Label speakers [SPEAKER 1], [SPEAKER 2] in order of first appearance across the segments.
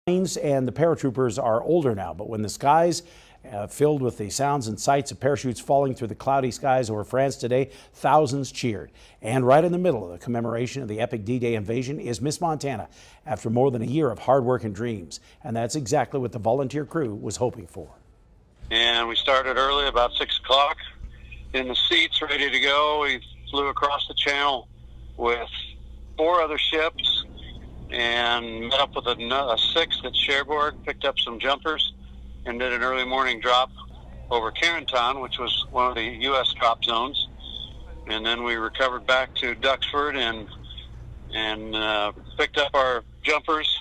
[SPEAKER 1] And the paratroopers are older now, but when the skies filled with the sounds and sights of parachutes falling through the cloudy skies over France today, thousands cheered. And right in the middle of the commemoration of the epic D-Day invasion is Miss Montana, after more than a year of hard work and dreams. And that's exactly what the volunteer crew was hoping for.
[SPEAKER 2] And we started early, about 6 o'clock, in the seats, ready to go. We flew across the channel with 4 other ships and met up with a 6th at Cherbourg, picked up some jumpers, and did an early morning drop over Carenton, which was one of the U.S. drop zones. And then we recovered back to Duxford and picked up our jumpers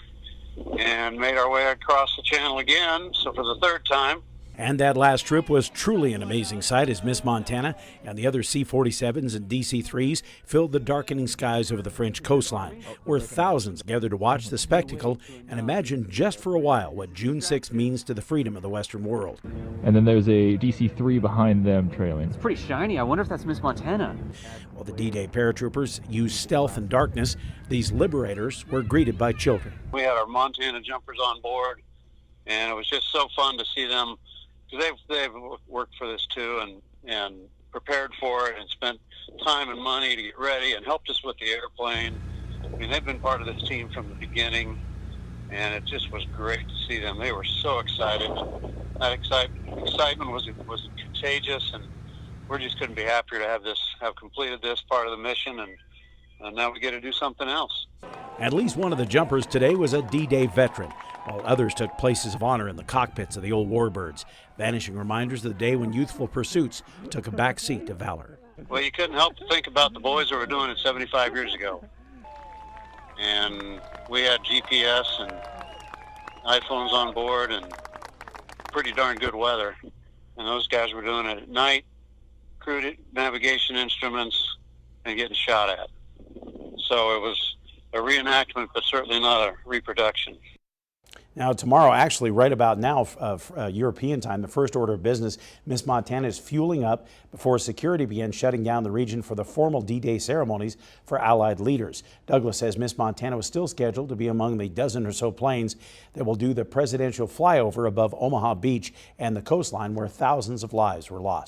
[SPEAKER 2] and made our way across the channel again, so for the 3rd time.
[SPEAKER 1] And that last trip was truly an amazing sight as Miss Montana and the other C-47s and DC-3s filled the darkening skies over the French coastline, where thousands gathered to watch the spectacle and imagine just for a while what June 6th means to the freedom of the Western world.
[SPEAKER 3] And then there's a DC-3 behind them trailing.
[SPEAKER 4] It's pretty shiny. I wonder if that's Miss Montana.
[SPEAKER 1] While the D-Day paratroopers used stealth and darkness, these liberators were greeted by children.
[SPEAKER 2] We had our Montana jumpers on board, and it was just so fun to see them. They've worked for this too and prepared for it and spent time and money to get ready and helped us with the airplane. I mean, they've been part of this team from the beginning, and it just was great to see them. They were so excited. That excitement was contagious, and we just couldn't be happier to have completed this part of the mission, and now we get to do something else.
[SPEAKER 1] At least one of the jumpers today was a D-Day veteran, while others took places of honor in the cockpits of the old warbirds, vanishing reminders of the day when youthful pursuits took a back seat to valor.
[SPEAKER 2] Well, you couldn't help to think about the boys who were doing it 75 years ago. And we had GPS and iPhones on board and pretty darn good weather. And those guys were doing it at night, crude navigation instruments, and getting shot at. So it was a reenactment, but certainly not a reproduction.
[SPEAKER 1] Now tomorrow, actually right about now, European time, the first order of business, Miss Montana is fueling up before security begins shutting down the region for the formal D-Day ceremonies for Allied leaders. Douglas says Miss Montana was still scheduled to be among the dozen or so planes that will do the presidential flyover above Omaha Beach and the coastline where thousands of lives were lost.